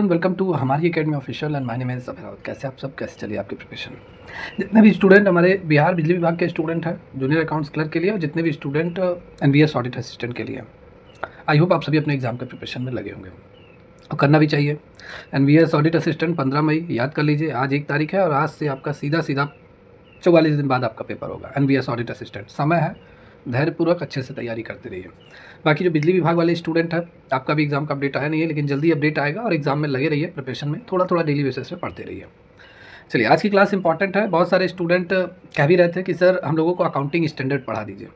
Everyone, welcome to हमारी academy official and my name is Safar. कैसे आप सब, कैसे चलिए आपकी प्रिपरेशन। जितने भी स्टूडेंट हमारे बिहार बिजली विभाग के स्टूडेंट हैं जूनियर अकाउंट्स क्लर्क के लिए, और जितने भी स्टूडेंट एनवीएस ऑडिट असिस्टेंट के लिए, आई होप आप सभी अपने एग्जाम के प्रिपरेशन में लगे होंगे और करना भी चाहिए। एनवीएस ऑडिट असिस्टेंट 15 मई याद कर लीजिए, आज 1 तारीख है और आज से आपका सीधा 44 दिन बाद आपका पेपर होगा। एनवीएस ऑडिट असिस्टेंट समय है, धैर्यपूर्वक अच्छे से तैयारी करते रहिए। बाकी जो बिजली विभाग वाले स्टूडेंट हैं, आपका भी एग्जाम का अपडेट आया नहीं है, लेकिन जल्दी अपडेट आएगा और एग्जाम में लगे रहिए, प्रिपरेशन में थोड़ा थोड़ा डेली बेसिस पे पढ़ते रहिए। चलिए, आज की क्लास इंपॉर्टेंट है। बहुत सारे स्टूडेंट कह भी रहे थे कि सर हम लोगों को अकाउंटिंग स्टैंडर्ड पढ़ा दीजिए।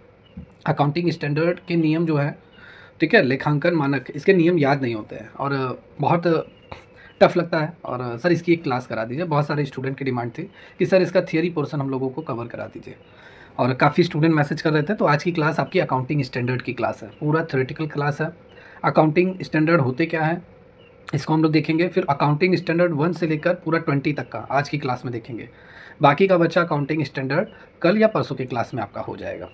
अकाउंटिंग स्टैंडर्ड के नियम जो है, ठीक है, लेखांकन मानक, इसके नियम याद नहीं होते हैं और बहुत टफ लगता है। और सर इसकी एक क्लास करा दीजिए। बहुत सारे स्टूडेंट की डिमांड थी कि सर इसका थियरी पोर्शन हम लोगों को कवर करा दीजिए, और काफ़ी स्टूडेंट मैसेज कर रहे थे। तो आज की क्लास आपकी अकाउंटिंग स्टैंडर्ड की क्लास है, पूरा थ्योरेटिकल क्लास है। अकाउंटिंग स्टैंडर्ड होते क्या है इसको हम लोग देखेंगे, फिर अकाउंटिंग स्टैंडर्ड 1 से लेकर पूरा 20 तक का आज की क्लास में देखेंगे। बाकी का बच्चा अकाउंटिंग स्टैंडर्ड कल या परसों की क्लास में आपका हो जाएगा।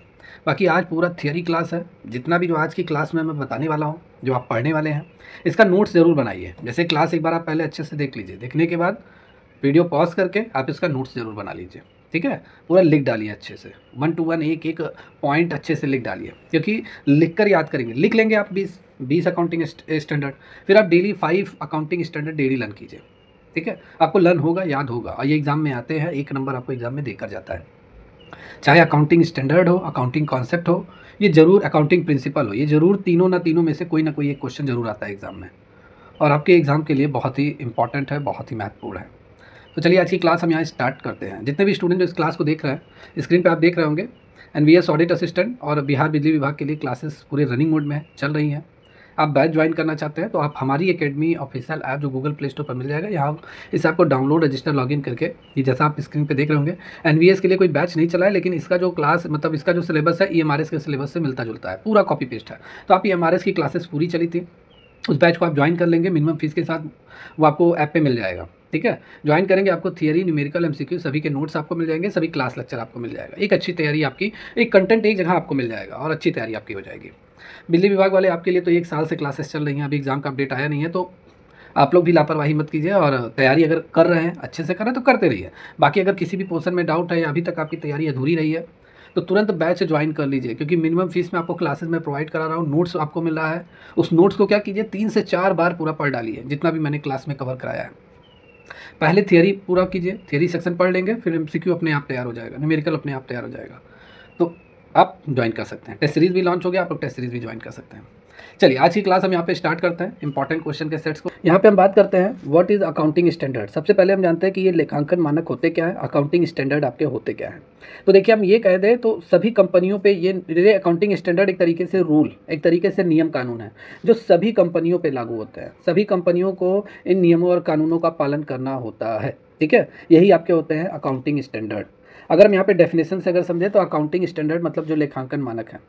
बाकी आज पूरा थियरी क्लास है। जितना भी जो आज की क्लास में मैं बताने वाला हूँ, जो आप पढ़ने वाले हैं, इसका नोट्स ज़रूर बनाइए। जैसे क्लास एक बार आप पहले अच्छे से देख लीजिए, देखने के बाद वीडियो पॉज करके आप इसका नोट्स ज़रूर बना लीजिए, ठीक है। पूरा लिख डालिए अच्छे से, 1 to 1 एक एक पॉइंट अच्छे से लिख डालिए, क्योंकि लिख कर याद करेंगे। लिख लेंगे आप 20 अकाउंटिंग स्टैंडर्ड, फिर आप daily 5 accounting standard daily learn कीजिए, ठीक है। आपको लर्न होगा, याद होगा, और ये एग्जाम में आते हैं, 1 नंबर आपको एग्जाम में देकर जाता है। चाहे अकाउंटिंग स्टैंडर्ड हो, अकाउंटिंग कॉन्सेप्ट हो, ये जरूर अकाउंटिंग प्रिंसिपल हो, ये जरूर तीनों में से कोई ना कोई एक क्वेश्चन जरूर आता है एग्जाम में, और आपके एग्जाम के लिए बहुत ही इंपॉर्टेंट है, बहुत ही महत्वपूर्ण है। तो चलिए आज की क्लास हम यहाँ स्टार्ट करते हैं। जितने भी स्टूडेंट जो इस क्लास को देख रहे हैं, स्क्रीन पे आप देख रहे होंगे एनवीएस ऑडिट असिस्टेंट और बिहार बिजली विभाग के लिए क्लासेस पूरे रनिंग मोड में चल रही हैं। आप बैच ज्वाइन करना चाहते हैं तो आप हमारी एकेडमी ऑफिशियल ऐप जो गूगल प्ले स्टोर पर मिल जाएगा, यहाँ इस ऐप को डाउनलोड, रजिस्टर, लॉगिन करके, ये जैसा आप स्क्रीन पे देख रहे होंगे, एनवीएस के लिए कोई बैच नहीं चला है, लेकिन इसका जो क्लास मतलब इसका जो सिलेबस है ईएमआरएस के सिलेबस से मिलता जुलता है, पूरा कॉपी पेस्ट है। तो आप ईएमआरएस की क्लासेस पूरी चली थी, उस बैच को आप ज्वाइन कर लेंगे मिनिमम फीस के साथ, वो आपको ऐप पे मिल जाएगा, ठीक है। ज्वाइन करेंगे, आपको थियरी, न्यूमेरिकल, एमसीक्यू सभी के नोट्स आपको मिल जाएंगे, सभी क्लास लेक्चर आपको मिल जाएगा। एक अच्छी तैयारी आपकी, एक कंटेंट एक जगह आपको मिल जाएगा और अच्छी तैयारी आपकी हो जाएगी। बिजली विभाग वाले आपके लिए तो 1 साल से क्लासेस चल रही हैं, अभी एग्जाम का अपडेट आया नहीं है, तो आप लोग भी लापरवाही मत कीजिए और तैयारी अगर कर रहे हैं, अच्छे से कर रहे हैं तो करते रहिए। बाकी अगर किसी भी पोर्शन में डाउट है या अभी तक आपकी तैयारी अधूरी रही है, तो तुरंत बैच ज्वाइन कर लीजिए, क्योंकि मिनिमम फीस में आपको क्लासेस में प्रोवाइड करा रहा हूँ, नोट्स आपको मिल रहा है। उस नोट्स को क्या कीजिए, 3 से 4 बार पूरा पढ़ डालिए, जितना भी मैंने क्लास में कवर कराया है। पहले थियरी पूरा कीजिए, थियरी सेक्शन पढ़ लेंगे, फिर एमसीक्यू अपने आप तैयार हो जाएगा, न्यूमेरिकल अपने आप तैयार हो जाएगा, तो आप ज्वाइन कर सकते हैं। टेस्ट सीरीज़ भी लॉन्च हो गया, आप लोग टेस्ट सीरीज़ भी ज्वाइन कर सकते हैं। चलिए आज की क्लास हम यहाँ पे स्टार्ट करते हैं इंपॉर्टेंट क्वेश्चन के सेट्स को। यहाँ पे हम बात करते हैं व्हाट इज़ अकाउंटिंग स्टैंडर्ड। सबसे पहले हम जानते हैं कि ये लेखांकन मानक होते क्या है, अकाउंटिंग स्टैंडर्ड आपके होते क्या हैं। तो देखिए, हम ये कह दें तो सभी कंपनियों पे ये अकाउंटिंग स्टैंडर्ड एक तरीके से रूल, एक तरीके से नियम कानून है जो सभी कंपनियों पर लागू होते हैं। सभी कंपनियों को इन नियमों और कानूनों का पालन करना होता है, ठीक है। यही आपके होते हैं अकाउंटिंग स्टैंडर्ड। अगर हम यहाँ पे डेफिनेशन से अगर समझें तो अकाउंटिंग स्टैंडर्ड मतलब जो लेखांकन मानक है,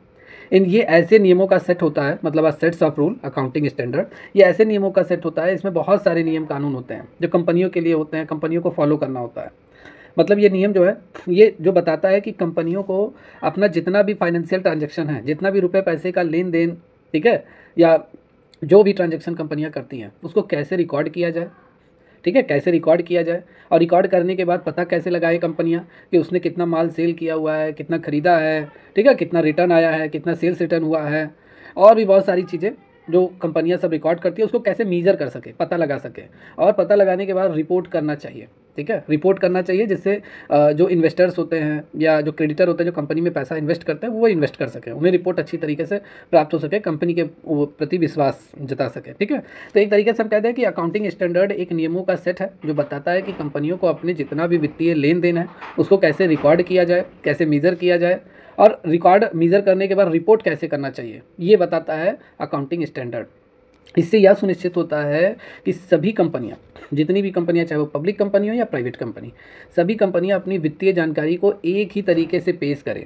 इन ये ऐसे नियमों का सेट होता है, मतलब sets of rule. Accounting standard ये ऐसे नियमों का सेट होता है, इसमें बहुत सारे नियम कानून होते हैं जो कंपनियों के लिए होते हैं, कंपनियों को फॉलो करना होता है। मतलब ये नियम जो है, ये जो बताता है कि कंपनियों को अपना जितना भी फाइनेंशियल ट्रांजेक्शन है, जितना भी रुपये पैसे का लेन देन, ठीक है, या जो भी ट्रांजेक्शन कंपनियाँ करती हैं, उसको कैसे रिकॉर्ड किया जाए, ठीक है, कैसे रिकॉर्ड किया जाए, और रिकॉर्ड करने के बाद पता कैसे लगाए कंपनियां कि उसने कितना माल सेल किया हुआ है, कितना ख़रीदा है, ठीक है, कितना रिटर्न आया है, कितना सेल्स रिटर्न हुआ है, और भी बहुत सारी चीज़ें जो कंपनियां सब रिकॉर्ड करती है, उसको कैसे मीज़र कर सके, पता लगा सके, और पता लगाने के बाद रिपोर्ट करना चाहिए, ठीक है, रिपोर्ट करना चाहिए, जिससे जो इन्वेस्टर्स होते हैं या जो क्रेडिटर होते हैं, जो कंपनी में पैसा इन्वेस्ट करते हैं, वो इन्वेस्ट कर सकें, उन्हें रिपोर्ट अच्छी तरीके से प्राप्त हो सके, कंपनी के प्रति विश्वास जता सके, ठीक है। तो एक तरीके से हम कहते हैं कि अकाउंटिंग स्टैंडर्ड एक नियमों का सेट है जो बताता है कि कंपनियों को अपने जितना भी वित्तीय लेन देन है उसको कैसे रिकॉर्ड किया जाए, कैसे मीज़र किया जाए, और रिकॉर्ड मीज़र करने के बाद रिपोर्ट कैसे करना चाहिए, ये बताता है अकाउंटिंग स्टैंडर्ड। इससे यह सुनिश्चित होता है कि सभी कंपनियां, जितनी भी कंपनियां, चाहे वो पब्लिक कंपनी हो या प्राइवेट कंपनी, सभी कंपनियां अपनी वित्तीय जानकारी को एक ही तरीके से पेश करें,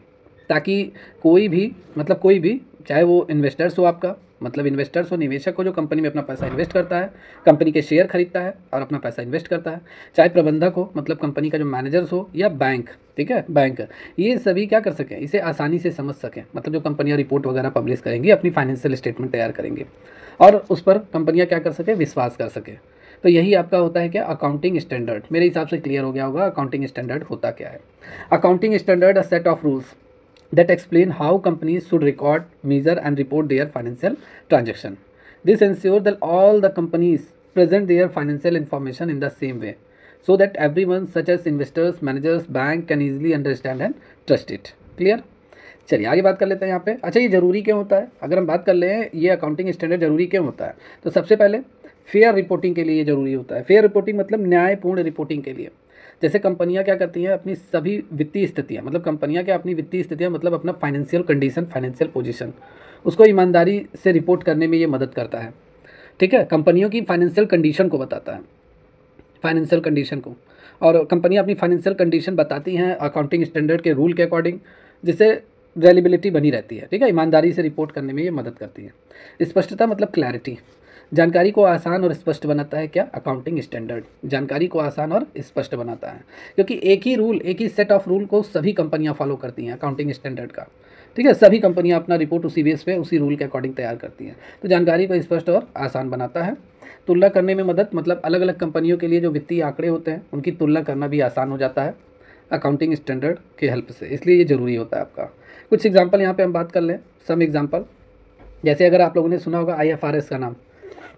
ताकि कोई भी चाहे वो इन्वेस्टर्स हो, आपका मतलब इन्वेस्टर्स हो, निवेशक हो, जो कंपनी में अपना पैसा इन्वेस्ट करता है, कंपनी के शेयर खरीदता है और अपना पैसा इन्वेस्ट करता है, चाहे प्रबंधक हो, मतलब कंपनी का जो मैनेजर्स हो, या बैंक, ठीक है, बैंक, ये सभी क्या कर सकें, इसे आसानी से समझ सकें। मतलब जो कंपनियां रिपोर्ट वगैरह पब्लिश करेंगी, अपनी फाइनेंशियल स्टेटमेंट तैयार करेंगी, और उस पर कंपनियां क्या कर सकें, विश्वास कर सकें। तो यही आपका होता है क्या, अकाउंटिंग स्टैंडर्ड। मेरे हिसाब से क्लियर हो गया होगा अकाउंटिंग स्टैंडर्ड होता क्या है। Accounting standard a set of rules that explain how companies should record, measure, and report their financial transaction. This ensures that all the companies present their financial information in the same way, so that everyone, such as investors, managers, bank, can easily understand and trust it. Clear? चलिए आगे बात कर लेते हैं यहाँ पे। अच्छा, ये ज़रूरी क्यों होता है? अगर हम बात कर लें ये अकाउंटिंग स्टैंडर्ड ज़रूरी क्यों होता है, तो सबसे पहले फेयर रिपोर्टिंग के लिए ये ज़रूरी होता है। फेयर रिपोर्टिंग मतलब न्यायपूर्ण रिपोर्टिंग के लिए। जैसे कंपनियां क्या करती हैं, अपनी सभी वित्तीय स्थितियां, मतलब कंपनियां क्या अपनी वित्तीय स्थितियां मतलब अपना फाइनेंशियल कंडीशन, फाइनेंशियल पोजीशन, उसको ईमानदारी से रिपोर्ट करने में ये मदद करता है। ठीक है, कंपनियों की फाइनेंशियल कंडीशन को बताता है, फाइनेंशियल कंडीशन को। और कंपनियां अपनी फाइनेंशियल कंडीशन बताती हैं अकाउंटिंग स्टैंडर्ड के रूल के अकॉर्डिंग, जिससे रेलिबिलिटी बनी रहती है। ठीक है, ईमानदारी से रिपोर्ट करने में ये मदद करती है। स्पष्टता मतलब क्लैरिटी, जानकारी को आसान और स्पष्ट बनाता है क्या, अकाउंटिंग स्टैंडर्ड जानकारी को आसान और स्पष्ट बनाता है, क्योंकि एक ही रूल, एक ही सेट ऑफ रूल को सभी कंपनियां फॉलो करती हैं अकाउंटिंग स्टैंडर्ड का। ठीक है, सभी कंपनियां अपना रिपोर्ट उसी बेस पे उसी रूल के अकॉर्डिंग तैयार करती हैं, तो जानकारी को स्पष्ट और आसान बनाता है। तुलना करने में मदद, मतलब अलग अलग कंपनियों के लिए जो वित्तीय आंकड़े होते हैं उनकी तुलना करना भी आसान हो जाता है अकाउंटिंग स्टैंडर्ड के हेल्प से, इसलिए ये ज़रूरी होता है आपका। कुछ एग्जाम्पल यहाँ पे हम बात कर लें, सम एग्जाम्पल। जैसे अगर आप लोगों ने सुना होगा IFRS का नाम,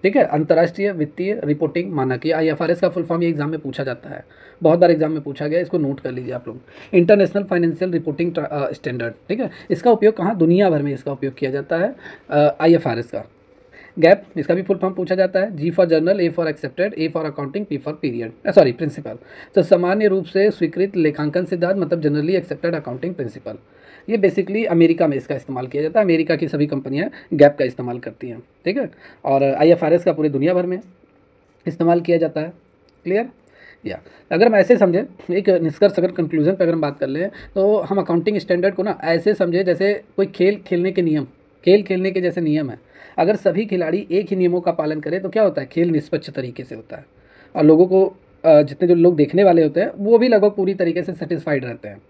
ठीक है, अंतर्राष्ट्रीय वित्तीय रिपोर्टिंग मानक। ये IFRS का फुल फॉर्म ये एग्जाम में पूछा जाता है, बहुत बार एग्जाम में पूछा गया, इसको नोट कर लीजिए आप लोग। International financial reporting standard. ठीक है, इसका उपयोग कहाँ, दुनिया भर में इसका उपयोग किया जाता है IFRS का। गैप, इसका भी फुल फॉर्म पूछा जाता है, G for journal, A for accepted, A for accounting, P for period, sorry principle. तो सामान्य रूप से स्वीकृत लेखांकन सिद्धांत मतलब जनरली एक्सेप्टेड अकाउंटिंग प्रिंसिपल। ये बेसिकली अमेरिका में इसका इस्तेमाल किया जाता है, अमेरिका की सभी कंपनियां गैप का इस्तेमाल करती हैं। ठीक है, और IFRS का पूरे दुनिया भर में इस्तेमाल किया जाता है। क्लियर? या अगर हम ऐसे समझें, एक निष्कर्ष, अगर कंक्लूजन पर अगर हम बात कर लें, तो हम अकाउंटिंग स्टैंडर्ड को ना ऐसे समझे जैसे कोई खेल खेलने के नियम, खेल खेलने के जैसे नियम है। अगर सभी खिलाड़ी एक ही नियमों का पालन करें तो क्या होता है, खेल निष्पक्ष तरीके से होता है, और लोगों को जितने जो लोग देखने वाले होते हैं वो भी लगभग पूरी तरीके से सेटिस्फाइड रहते हैं।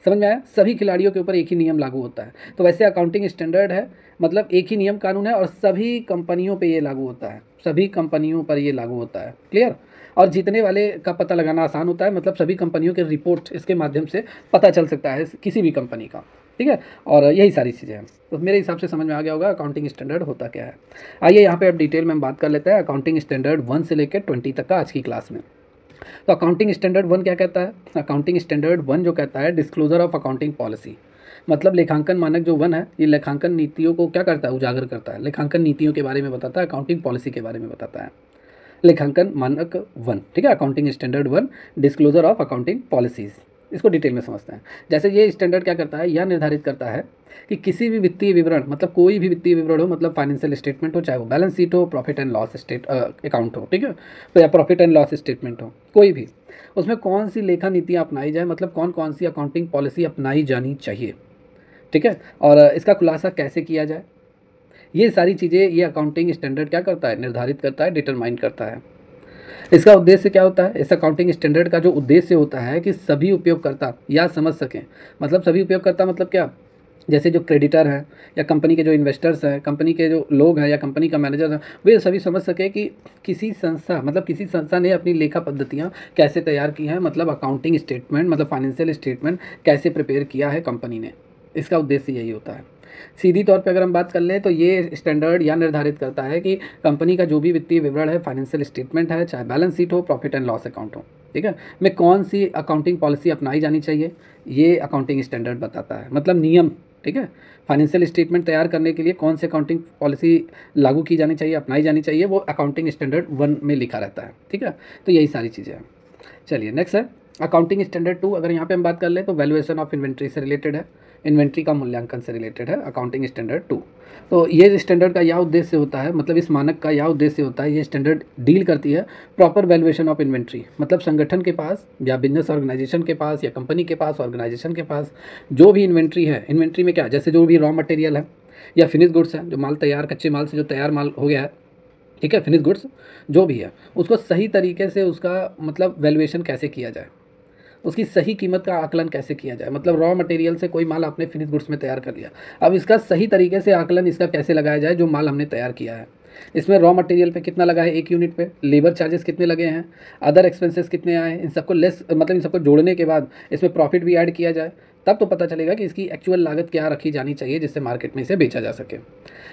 समझ में आया? सभी खिलाड़ियों के ऊपर एक ही नियम लागू होता है। तो वैसे अकाउंटिंग स्टैंडर्ड है, मतलब एक ही नियम कानून है और सभी कंपनियों पे ये लागू होता है, सभी कंपनियों पर ये लागू होता है। क्लियर? और जीतने वाले का पता लगाना आसान होता है, मतलब सभी कंपनियों के रिपोर्ट इसके माध्यम से पता चल सकता है किसी भी कंपनी का। ठीक है, और यही सारी चीज़ें हैं। तो मेरे हिसाब से समझ में आ गया होगा अकाउंटिंग स्टैंडर्ड होता क्या है। आइए यहाँ पे अब डिटेल में हम बात कर लेते हैं अकाउंटिंग स्टैंडर्ड 1 से लेकर 20 तक का आज की क्लास में। तो अकाउंटिंग स्टैंडर्ड 1 क्या कहता है? अकाउंटिंग स्टैंडर्ड 1 जो कहता है, डिस्क्लोजर ऑफ अकाउंटिंग पॉलिसी, मतलब लेखांकन मानक जो 1 है, ये लेखांकन नीतियों को क्या करता है, उजागर करता है, लेखांकन नीतियों के बारे में बताता है, अकाउंटिंग पॉलिसी के बारे में बताता है। लेखांकन मानक 1, ठीक है, accounting standard 1, disclosure of accounting policies. इसको डिटेल में समझते हैं। जैसे ये स्टैंडर्ड क्या करता है, यह निर्धारित करता है कि किसी भी वित्तीय विवरण, मतलब कोई भी वित्तीय विवरण हो, मतलब फाइनेंशियल स्टेटमेंट हो, चाहे वो बैलेंस शीट हो, प्रॉफिट एंड लॉस अकाउंट हो, ठीक है, तो या प्रॉफिट एंड लॉस स्टेटमेंट हो, कोई भी, उसमें कौन सी लेखा नीतियाँ अपनाई जाए, मतलब कौन कौन सी अकाउंटिंग पॉलिसी अपनाई जानी चाहिए। ठीक है, और इसका खुलासा कैसे किया जाए, ये सारी चीज़ें ये अकाउंटिंग स्टैंडर्ड क्या करता है, निर्धारित करता है, डिटरमाइन करता है। इसका उद्देश्य क्या होता है, इस अकाउंटिंग स्टैंडर्ड का जो उद्देश्य होता है कि सभी उपयोगकर्ता या समझ सकें, मतलब सभी उपयोगकर्ता मतलब क्या, जैसे जो क्रेडिटर हैं या कंपनी के जो इन्वेस्टर्स हैं, कंपनी के जो लोग हैं या कंपनी का मैनेजर है, वे सभी समझ सके कि किसी संस्था, मतलब किसी संस्था ने अपनी लेखा पद्धतियाँ कैसे तैयार की हैं, मतलब अकाउंटिंग स्टेटमेंट, मतलब फाइनेंशियल स्टेटमेंट कैसे प्रिपेयर किया है कंपनी ने। इसका उद्देश्य यही होता है। सीधी तौर पे अगर हम बात कर लें तो ये स्टैंडर्ड या निर्धारित करता है कि कंपनी का जो भी वित्तीय विवरण है, फाइनेंशियल स्टेटमेंट है, चाहे बैलेंस शीट हो, प्रॉफिट एंड लॉस अकाउंट हो, ठीक है, में कौन सी अकाउंटिंग पॉलिसी अपनाई जानी चाहिए, ये अकाउंटिंग स्टैंडर्ड बताता है, मतलब नियम। ठीक है, फाइनेंशियल स्टेटमेंट तैयार करने के लिए कौन सी अकाउंटिंग पॉलिसी लागू की जानी चाहिए, अपनाई जानी चाहिए, वो अकाउंटिंग स्टैंडर्ड 1 में लिखा रहता है। ठीक है, तो यही सारी चीज़ें हैं। चलिए नेक्स्ट है अकाउंटिंग स्टैंडर्ड 2। अगर यहाँ पे हम बात कर लें तो वैल्यूएशन ऑफ इन्वेंट्री से रिलेटेड है, इन्वेंट्री का मूल्यांकन से रिलेटेड है अकाउंटिंग स्टैंडर्ड 2। तो ये स्टैंडर्ड का यह उद्देश्य होता है, मतलब इस मानक का यह उद्देश्य होता है, ये स्टैंडर्ड डील करती है प्रॉपर वैल्यूएशन ऑफ इन्वेंट्री, मतलब संगठन के पास या बिजनेस ऑर्गेनाइजेशन के पास या कंपनी के पास, ऑर्गेनाइजेशन के पास जो भी इन्वेंट्री है, इन्वेंट्री में क्या, जैसे जो भी रॉ मटेरियल है या फिनिश गुड्स है, जो माल तैयार, कच्चे माल से जो तैयार माल हो गया है, ठीक है, फिनिश गुड्स जो भी है, उसको सही तरीके से उसका मतलब वैल्यूएशन कैसे किया जाए, उसकी सही कीमत का आकलन कैसे किया जाए, मतलब रॉ मटेरियल से कोई माल आपने फिनिश गुड्स में तैयार कर लिया, अब इसका सही तरीके से आकलन इसका कैसे लगाया जाए जो माल हमने तैयार किया है, इसमें रॉ मटेरियल पे कितना लगा है 1 यूनिट पे, लेबर चार्जेस कितने लगे हैं, अदर एक्सपेंसेस कितने आए हैं, इन सबको लेस मतलब इन सबको जोड़ने के बाद इसमें प्रॉफिट भी ऐड किया जाए, तब तो पता चलेगा कि इसकी एक्चुअल लागत क्या रखी जानी चाहिए जिससे मार्केट में इसे बेचा जा सके।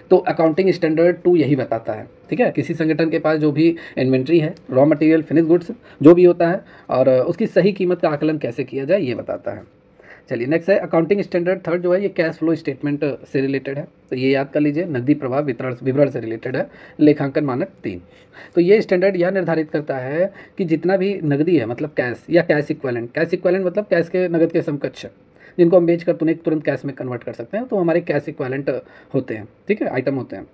तो अकाउंटिंग स्टैंडर्ड 2 यही बताता है। ठीक है, किसी संगठन के पास जो भी इन्वेंट्री है, रॉ मटेरियल, फिनिश गुड्स जो भी होता है, और उसकी सही कीमत का आकलन कैसे किया जाए ये बताता है। चलिए नेक्स्ट है अकाउंटिंग स्टैंडर्ड 3 जो है ये कैश फ्लो स्टेटमेंट से रिलेटेड है, तो ये याद कर लीजिए, नकदी प्रवाह विवरण से रिलेटेड है। लेखांकन मानक 3, तो ये स्टैंडर्ड यह निर्धारित करता है कि जितना भी नकदी है मतलब कैश या कैश इक्विवेलेंट मतलब कैश के नगद के समकक्ष जिनको हम बेच कर तुरंत कैश में कन्वर्ट कर सकते हैं, तो हमारे कैश इक्विवेलेंट होते हैं। ठीक है, आइटम होते हैं।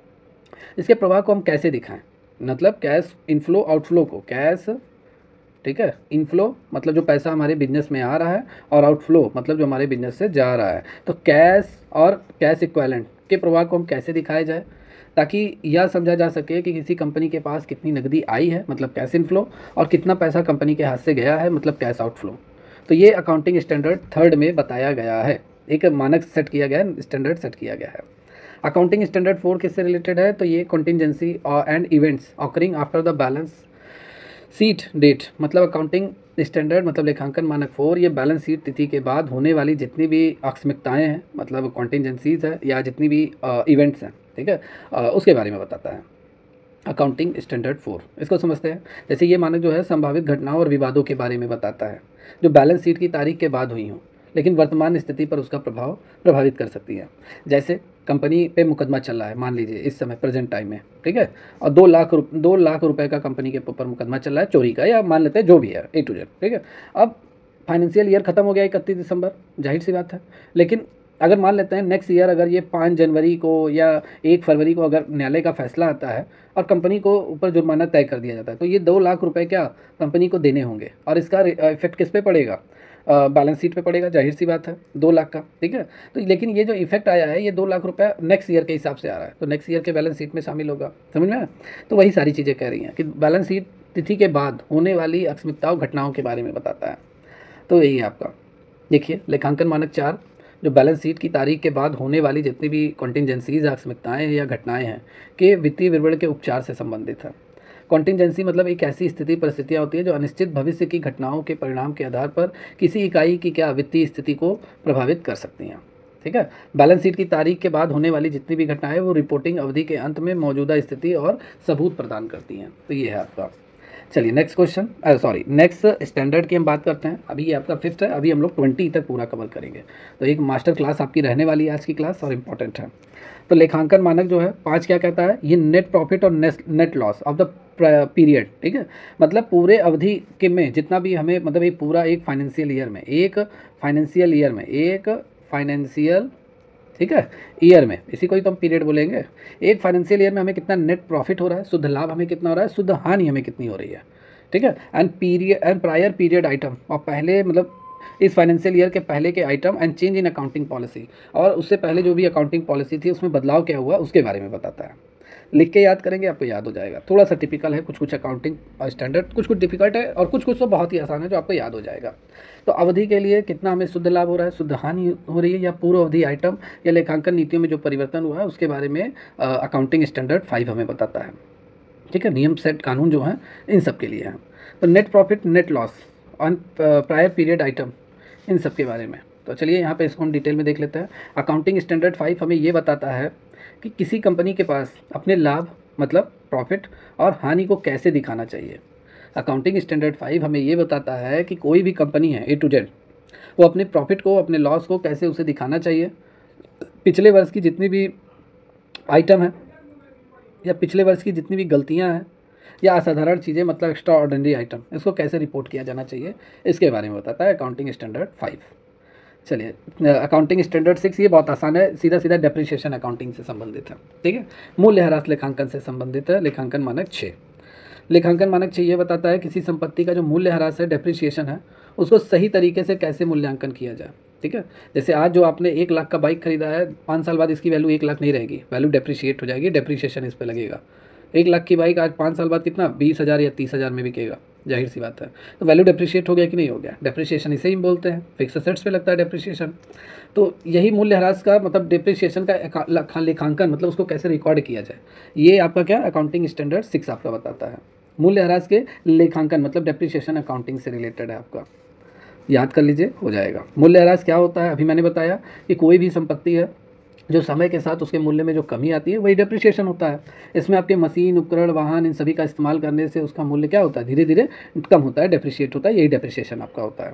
इसके प्रवाह को हम कैसे दिखाएं, मतलब कैश इनफ्लो आउटफ्लो को कैश, ठीक है, इनफ्लो मतलब जो पैसा हमारे बिजनेस में आ रहा है, और आउटफ्लो मतलब जो हमारे बिजनेस से जा रहा है। तो कैश और कैश इक्विवेलेंट के प्रवाह को हम कैसे दिखाया जाए ताकि यह समझा जा सके कि किसी कंपनी के पास कितनी नकदी आई है मतलब कैश इनफ्लो, और कितना पैसा कंपनी के हाथ से गया है मतलब कैश आउटफ्लो। तो ये अकाउंटिंग स्टैंडर्ड 3 में बताया गया है, एक मानक सेट किया गया है, स्टैंडर्ड सेट किया गया है। अकाउंटिंग स्टैंडर्ड 4 किससे रिलेटेड है, तो ये contingency and events occurring after the balance sheet date, मतलब अकाउंटिंग स्टैंडर्ड मतलब लेखांकन मानक 4 ये बैलेंस शीट तिथि के बाद होने वाली जितनी भी आकस्मिकताएं हैं मतलब कॉन्टिजेंसीज है या जितनी भी इवेंट्स हैं, ठीक है, उसके बारे में बताता है। अकाउंटिंग स्टैंडर्ड 4 इसको समझते हैं। जैसे ये मानक जो है संभावित घटनाओं और विवादों के बारे में बताता है जो बैलेंस शीट की तारीख के बाद हुई हों लेकिन वर्तमान स्थिति पर उसका प्रभाव प्रभावित कर सकती है। जैसे कंपनी पे मुकदमा चल रहा है, मान लीजिए इस समय प्रेजेंट टाइम में, ठीक है, और 2 लाख रुपए का कंपनी के ऊपर मुकदमा चल रहा है चोरी का, या मान लेते हैं जो भी है A to Z, ठीक है। अब फाइनेंशियल ईयर खत्म हो गया 31 दिसंबर, जाहिर सी बात है, लेकिन अगर मान लेते हैं नेक्स्ट ईयर अगर ये 5 जनवरी को या 1 फरवरी को अगर न्यायालय का फैसला आता है और कंपनी को ऊपर जुर्माना तय कर दिया जाता है, तो ये 2 लाख रुपए क्या कंपनी को देने होंगे, और इसका इफेक्ट किस पे पड़ेगा, बैलेंस शीट पे पड़ेगा, जाहिर सी बात है 2 लाख का, ठीक है। तो लेकिन ये जो इफेक्ट आया है ये 2 लाख रुपए नेक्स्ट ईयर के हिसाब से आ रहा है, तो नेक्स्ट ईयर के बैलेंस शीट में शामिल होगा, समझ में आया? तो वही सारी चीज़ें कह रही हैं कि बैलेंस शीट तिथि के बाद होने वाली आकस्मिकताओं घटनाओं के बारे में बताता है। तो यही है आपका, देखिए लेखांकन मानक 4 जो बैलेंस शीट की तारीख के बाद होने वाली जितनी भी कॉन्टिजेंसीज आकस्मिकताएँ या घटनाएँ हैं के वित्तीय विवरण के उपचार से संबंधित है। कॉन्टिजेंसी मतलब एक ऐसी स्थिति परिस्थितियाँ होती है जो अनिश्चित भविष्य की घटनाओं के परिणाम के आधार पर किसी इकाई की क्या वित्तीय स्थिति को प्रभावित कर सकती हैं, ठीक है। बैलेंस शीट की तारीख के बाद होने वाली जितनी भी घटनाएं वो रिपोर्टिंग अवधि के अंत में मौजूदा स्थिति और सबूत प्रदान करती हैं। तो ये है आपका। चलिए नेक्स्ट क्वेश्चन, नेक्स्ट स्टैंडर्ड की हम बात करते हैं। अभी ये आपका 5th है, अभी हम लोग 20 तक पूरा कवर करेंगे, तो एक मास्टर क्लास आपकी रहने वाली है आज की क्लास, और इम्पॉर्टेंट है। तो लेखांकन मानक जो है 5 क्या कहता है, ये नेट प्रॉफिट और net loss of the period, ठीक है, मतलब पूरे अवधि के में जितना भी हमें मतलब एक पूरा एक फाइनेंशियल ईयर में ठीक है, ईयर में, इसी को ही तो हम पीरियड बोलेंगे। एक फाइनेंशियल ईयर में हमें कितना नेट प्रॉफिट हो रहा है, शुद्ध लाभ हमें कितना हो रहा है, शुद्ध हानि हमें कितनी हो रही है, ठीक है। एंड प्रायर पीरियड आइटम, और पहले मतलब इस फाइनेंशियल ईयर के पहले के item, and change in accounting policy, और उससे पहले जो भी अकाउंटिंग पॉलिसी थी उसमें बदलाव क्या हुआ उसके बारे में बताता है। लिख के याद करेंगे आपको याद हो जाएगा। थोड़ा सा टिपिकल है, कुछ अकाउंटिंग स्टैंडर्ड, कुछ डिफिकल्ट है, और कुछ तो बहुत ही आसान है जो आपको याद हो जाएगा। तो अवधि के लिए कितना हमें शुद्ध लाभ हो रहा है, शुद्ध हानि हो रही है, या पूर्व अवधि आइटम या लेखांकन नीतियों में जो परिवर्तन हुआ है उसके बारे में अकाउंटिंग स्टैंडर्ड 5 हमें बताता है, ठीक है। नियम सेट कानून जो हैं इन सब के लिए हैं। तो net profit, net loss on prior period item, इन सब के बारे में। तो चलिए यहाँ पे इसको हम डिटेल में देख लेते हैं। अकाउंटिंग स्टैंडर्ड 5 हमें ये बताता है कि किसी कंपनी के पास अपने लाभ मतलब प्रॉफिट और हानि को कैसे दिखाना चाहिए। अकाउंटिंग स्टैंडर्ड 5 हमें ये बताता है कि कोई भी कंपनी है A to Z, वो अपने प्रॉफिट को, अपने लॉस को कैसे उसे दिखाना चाहिए, पिछले वर्ष की जितनी भी आइटम है या पिछले वर्ष की जितनी भी गलतियाँ हैं या असाधारण चीज़ें मतलब एक्स्ट्रा ऑर्डिनरी आइटम, इसको कैसे रिपोर्ट किया जाना चाहिए, इसके बारे में बताता है अकाउंटिंग स्टैंडर्ड 5। चलिए अकाउंटिंग स्टैंडर्ड 6 ये बहुत आसान है, सीधा सीधा डेप्रिसिएशन अकाउंटिंग से संबंधित है, ठीक है। मूल्यह्रास लेखांकन से संबंधित है, लेखांकन मानक 6। लेखांकन मानक 6 ये बताता है किसी संपत्ति का जो मूल्यह्रास है, डेप्रिसिएशन है, उसको सही तरीके से कैसे मूल्यांकन किया जाए, ठीक है। जैसे आज जो आपने 1 लाख का बाइक खरीदा है, 5 साल बाद इसकी वैल्यू 1 लाख नहीं रहेगी, वैल्यू डेप्रिशिएट हो जाएगी, डेप्रिसिएशन इस पर लगेगा। 1 लाख की बाइक आज 5 साल बाद कितना 20,000 या 30,000 में बिकेगा, जाहिर सी बात है। तो वैल्यू डेप्रिशिएट हो गया कि नहीं हो गया, डेप्रिसिएशन इसे ही बोलते हैं, फिक्स एसेट्स पे लगता है डेप्रिसिएशन। तो यही मूल्यह्रास का मतलब डेप्रिसिएशन का लेखांकन मतलब उसको कैसे रिकॉर्ड किया जाए, ये आपका क्या अकाउंटिंग स्टैंडर्ड 6 आपका बताता है। मूल्यह्रास के लेखांकन मतलब डेप्रिसिएशन अकाउंटिंग से रिलेटेड है आपका, याद कर लीजिए हो जाएगा। मूल्यह्रास क्या होता है, अभी मैंने बताया कि कोई भी संपत्ति है जो समय के साथ उसके मूल्य में जो कमी आती है वही डेप्रिसिएशन होता है। इसमें आपके मशीन, उपकरण, वाहन इन सभी का इस्तेमाल करने से उसका मूल्य क्या होता है, धीरे धीरे कम होता है, डेप्रिशिएट होता है, यही डेप्रिसिएशन आपका होता है।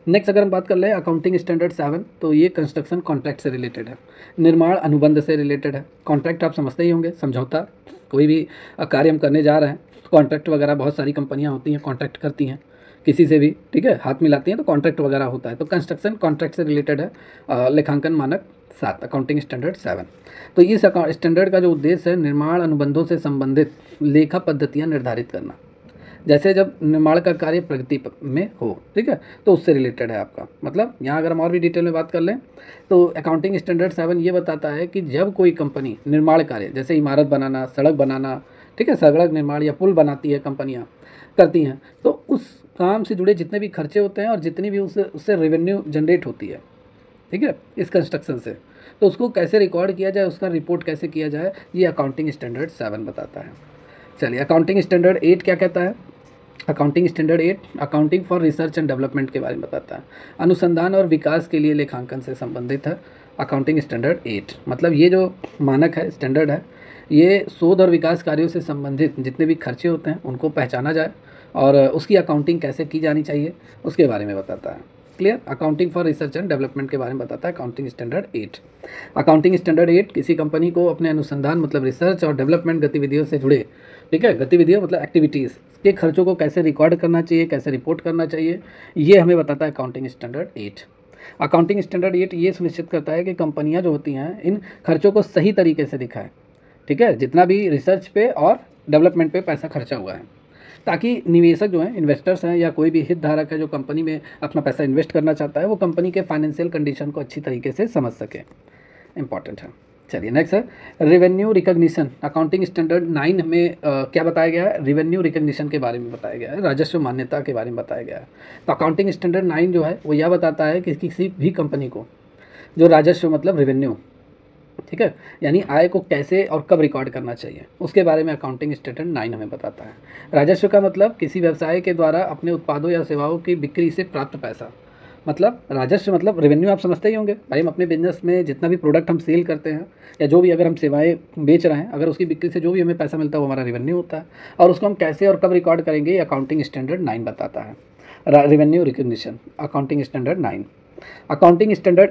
नेक्स्ट अगर हम बात कर लें अकाउंटिंग स्टैंडर्ड 7, तो ये कंस्ट्रक्शन कॉन्ट्रैक्ट से रिलेटेड है, निर्माण अनुबंध से रिलेटेड है। कॉन्ट्रैक्ट आप समझते ही होंगे, समझौता, कोई भी कार्य हम करने जा रहे हैं, कॉन्ट्रैक्ट वगैरह बहुत सारी कंपनियां होती हैं कॉन्ट्रैक्ट करती हैं किसी से भी, ठीक है, हाथ मिलाती हैं तो कॉन्ट्रैक्ट वगैरह होता है। तो कंस्ट्रक्शन कॉन्ट्रैक्ट से रिलेटेड है लेखांकन मानक 7, अकाउंटिंग स्टैंडर्ड 7। तो इस स्टैंडर्ड का जो उद्देश्य है निर्माण अनुबंधों से संबंधित लेखा पद्धतियाँ निर्धारित करना, जैसे जब निर्माण का कार्य प्रगति में हो, ठीक है, तो उससे रिलेटेड है आपका। मतलब यहाँ अगर हम और भी डिटेल में बात कर लें तो अकाउंटिंग स्टैंडर्ड 7 ये बताता है कि जब कोई कंपनी निर्माण कार्य जैसे इमारत बनाना, सड़क बनाना, ठीक है, सड़क निर्माण या पुल बनाती है, कंपनियाँ करती हैं, तो उस काम से जुड़े जितने भी खर्चे होते हैं और जितनी भी उससे रेवेन्यू जनरेट होती है, ठीक है, इस कंस्ट्रक्शन से, तो उसको कैसे रिकॉर्ड किया जाए, उसका रिपोर्ट कैसे किया जाए, ये अकाउंटिंग स्टैंडर्ड 7 बताता है। चलिए अकाउंटिंग स्टैंडर्ड 8 क्या कहता है। Accounting standard 8 accounting for research and development के बारे में बताता है, अनुसंधान और विकास के लिए लेखांकन से संबंधित है। अकाउंटिंग स्टैंडर्ड 8 मतलब ये जो मानक है, स्टैंडर्ड है, ये शोध और विकास कार्यों से संबंधित जितने भी खर्चे होते हैं उनको पहचाना जाए और उसकी अकाउंटिंग कैसे की जानी चाहिए उसके बारे में बताता है। Clear, accounting for research and development के बारे में बताता है अकाउंटिंग स्टैंडर्ड 8। अकाउंटिंग स्टैंडर्ड 8 किसी कंपनी को अपने अनुसंधान मतलब रिसर्च और डेवलपमेंट गतिविधियों से जुड़े, ठीक है, गतिविधियों मतलब एक्टिविटीज़ के खर्चों को कैसे रिकॉर्ड करना चाहिए, कैसे रिपोर्ट करना चाहिए, ये हमें बताता है अकाउंटिंग स्टैंडर्ड 8। अकाउंटिंग स्टैंडर्ड 8 ये सुनिश्चित करता है कि कंपनियां जो होती हैं इन खर्चों को सही तरीके से दिखाएं, ठीक है, जितना भी रिसर्च पे और डेवलपमेंट पे पैसा खर्चा हुआ है, ताकि निवेशक जो हैं, इन्वेस्टर्स हैं या कोई भी हितधारक है जो कंपनी में अपना पैसा इन्वेस्ट करना चाहता है, वो कंपनी के फाइनेंशियल कंडीशन को अच्छी तरीके से समझ सके। इंपॉर्टेंट है। चलिए नेक्स्ट है रेवेन्यू रिकग्निशन। अकाउंटिंग स्टैंडर्ड 9 में क्या बताया गया है, रेवेन्यू रिकग्निशन के बारे में बताया गया है, राजस्व मान्यता के बारे में बताया गया है। तो अकाउंटिंग स्टैंडर्ड 9 जो है वो यह बताता है कि किसी भी कंपनी को जो राजस्व मतलब रेवेन्यू, ठीक है, यानी आय को कैसे और कब रिकॉर्ड करना चाहिए उसके बारे में अकाउंटिंग स्टैंडर्ड 9 हमें बताता है। राजस्व का मतलब किसी व्यवसाय के द्वारा अपने उत्पादों या सेवाओं की बिक्री से प्राप्त पैसा, मतलब राजस्व मतलब रेवेन्यू आप समझते ही होंगे भाई। हम अपने बिजनेस में जितना भी प्रोडक्ट हम सेल करते हैं या जो भी अगर हम सेवाएं बेच रहे हैं, अगर उसकी बिक्री से जो भी हमें पैसा मिलता है वो हमारा रेवेन्यू होता है, और उसको हम कैसे और कब रिकॉर्ड करेंगे ये अकाउंटिंग स्टैंडर्ड 9 बताता है। Revenue recognition accounting standard 9। Accounting standard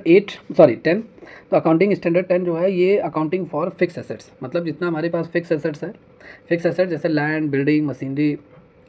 10। तो अकाउंटिंग स्टैंडर्ड 10 जो है ये अकाउंटिंग फॉर फिक्स एसेट्स, मतलब जितना हमारे पास फिक्स एसेट्स है, फिक्स एसेट जैसे लैंड, बिल्डिंग, मशीनरी,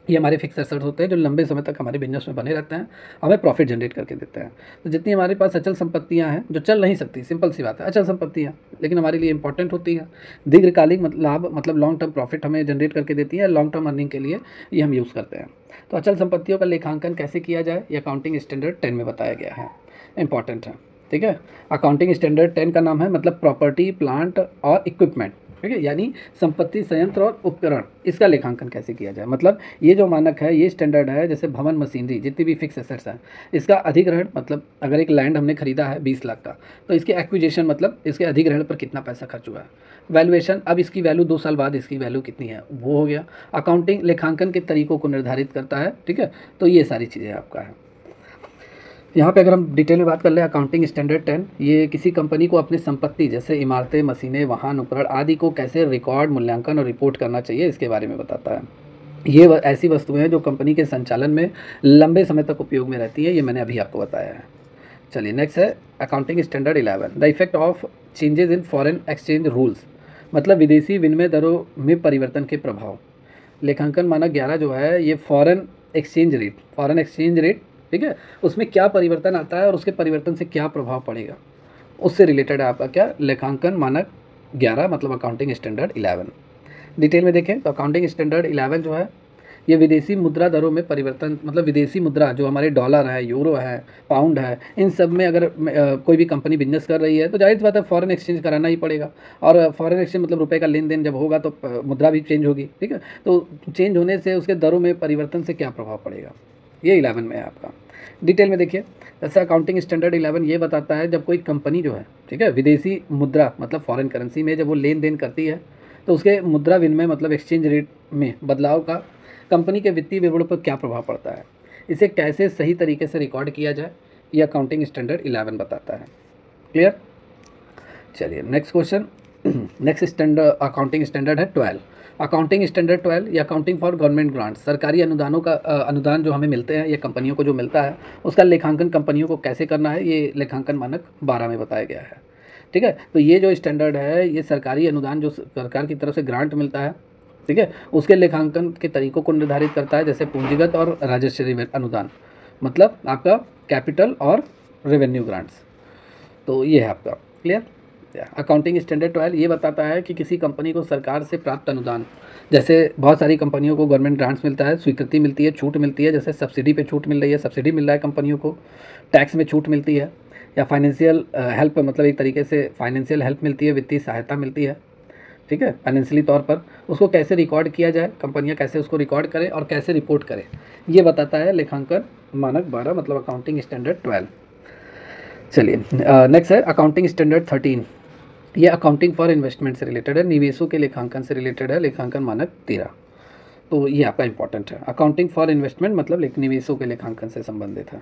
ये हमारे फिक्स एसेट्स होते हैं जो लंबे समय तक हमारे बिजनेस में बने रहते हैं, हमें प्रॉफिट जनरेट करके देते हैं। तो जितनी हमारे पास अचल संपत्तियां हैं जो चल नहीं सकती, सिंपल सी बात है, अचल संपत्तियां, लेकिन हमारे लिए इंपॉर्टेंट होती है, दीर्घकालिक लाभ मतलब लॉन्ग टर्म प्रॉफिट हमें जनरेट करके देती है, लॉन्ग टर्म अर्निंग के लिए ये हम यूज़ करते हैं। तो अचल संपत्तियों का लेखांकन कैसे किया जाए ये अकाउंटिंग स्टैंडर्ड 10 में बताया गया है, इंपॉर्टेंट है, ठीक है। अकाउंटिंग स्टैंडर्ड 10 का नाम है मतलब प्रॉपर्टी, प्लांट और इक्विपमेंट, ठीक है, यानी संपत्ति, संयंत्र और उपकरण, इसका लेखांकन कैसे किया जाए। मतलब ये जो मानक है, ये स्टैंडर्ड है, जैसे भवन, मशीनरी, जितनी भी फिक्स एसेट्स हैं, इसका अधिग्रहण मतलब अगर एक लैंड हमने खरीदा है 20 लाख का, तो इसके एक्विजिशन मतलब इसके अधिग्रहण पर कितना पैसा खर्च हुआ है, वैल्यूएशन, अब इसकी वैल्यू 2 साल बाद इसकी वैल्यू कितनी है वो हो गया। अकाउंटिंग लेखांकन के तरीकों को निर्धारित करता है, ठीक है, तो ये सारी चीज़ें आपका है। यहाँ पे अगर हम डिटेल में बात कर ले अकाउंटिंग स्टैंडर्ड 10, ये किसी कंपनी को अपनी संपत्ति जैसे इमारतें, मशीनें, वाहन, उपकरण आदि को कैसे रिकॉर्ड, मूल्यांकन और रिपोर्ट करना चाहिए इसके बारे में बताता है। ये ऐसी वस्तुएं हैं जो कंपनी के संचालन में लंबे समय तक उपयोग में रहती है, ये मैंने अभी आपको बताया है। चलिए नेक्स्ट है accounting standard 11 the effect of changes in foreign exchange rules, मतलब विदेशी विनिमय दरों में परिवर्तन के प्रभाव। लेखांकन मानक 11 जो है ये फॉरेन एक्सचेंज रेट, ठीक है, उसमें क्या परिवर्तन आता है और उसके परिवर्तन से क्या प्रभाव पड़ेगा उससे रिलेटेड है आपका क्या लेखांकन मानक 11 मतलब अकाउंटिंग स्टैंडर्ड 11। डिटेल में देखें तो अकाउंटिंग स्टैंडर्ड 11 जो है ये विदेशी मुद्रा दरों में परिवर्तन, मतलब विदेशी मुद्रा जो हमारे डॉलर है, यूरो है, पाउंड है, इन सब में अगर कोई भी कंपनी बिजनेस कर रही है तो जाहिर सी बात है फॉरेन एक्सचेंज कराना ही पड़ेगा। और फॉरेन एक्सचेंज मतलब रुपए का लेन देन जब होगा तो मुद्रा भी चेंज होगी, ठीक है। तो चेंज होने से उसके दरों में परिवर्तन से क्या प्रभाव पड़ेगा, ये 11 में है आपका। डिटेल में देखिए, जैसे अकाउंटिंग स्टैंडर्ड 11 ये बताता है जब कोई कंपनी जो है, ठीक है, विदेशी मुद्रा मतलब फॉरेन करेंसी में जब वो लेन देन करती है तो उसके मुद्रा विनिमय मतलब एक्सचेंज रेट में बदलाव का कंपनी के वित्तीय विवरण पर क्या प्रभाव पड़ता है, इसे कैसे सही तरीके से रिकॉर्ड किया जाए, ये अकाउंटिंग स्टैंडर्ड 11 बताता है। क्लियर। चलिए next question. Next standard accounting standard है 12। अकाउंटिंग स्टैंडर्ड 12 ये अकाउंटिंग फॉर गवर्नमेंट ग्रांट्स, सरकारी अनुदानों का अनुदान जो हमें मिलते हैं, ये कंपनियों को जो मिलता है उसका लेखांकन कंपनियों को कैसे करना है, ये लेखांकन मानक 12 में बताया गया है। ठीक है, तो ये जो स्टैंडर्ड है ये सरकारी अनुदान जो सरकार की तरफ से ग्रांट मिलता है, ठीक है, उसके लेखांकन के तरीकों को निर्धारित करता है, जैसे पूंजीगत और राजस्व अनुदान, मतलब आपका कैपिटल और रेवेन्यू ग्रांट्स। तो ये है आपका। क्लियर। अकाउंटिंग स्टैंडर्ड 12 ये बताता है कि किसी कंपनी को सरकार से प्राप्त अनुदान, जैसे बहुत सारी कंपनियों को गवर्नमेंट ग्रांट्स मिलता है, स्वीकृति मिलती है, छूट मिलती है, जैसे सब्सिडी पे छूट मिल रही है, सब्सिडी मिल रहा है कंपनियों को, टैक्स में छूट मिलती है, या फाइनेंशियल हेल्प मतलब एक तरीके से फाइनेंशियल हेल्प मिलती है, वित्तीय सहायता मिलती है, ठीक है, फाइनेंशियली तौर पर। उसको कैसे रिकॉर्ड किया जाए, कंपनियां कैसे उसको रिकॉर्ड करें और कैसे रिपोर्ट करें, ये बताता है लेखांकन मानक 12 मतलब अकाउंटिंग स्टैंडर्ड 12। चलिए नेक्स्ट है अकाउंटिंग स्टैंडर्ड 13। ये अकाउंटिंग फॉर इन्वेस्टमेंट से रिलेटेड है, निवेशों के लेखांकन से रिलेटेड है, लेखांकन मानक 13। तो ये आपका इंपॉर्टेंट है। अकाउंटिंग फॉर इन्वेस्टमेंट मतलब निवेशों के लेखांकन से संबंधित है।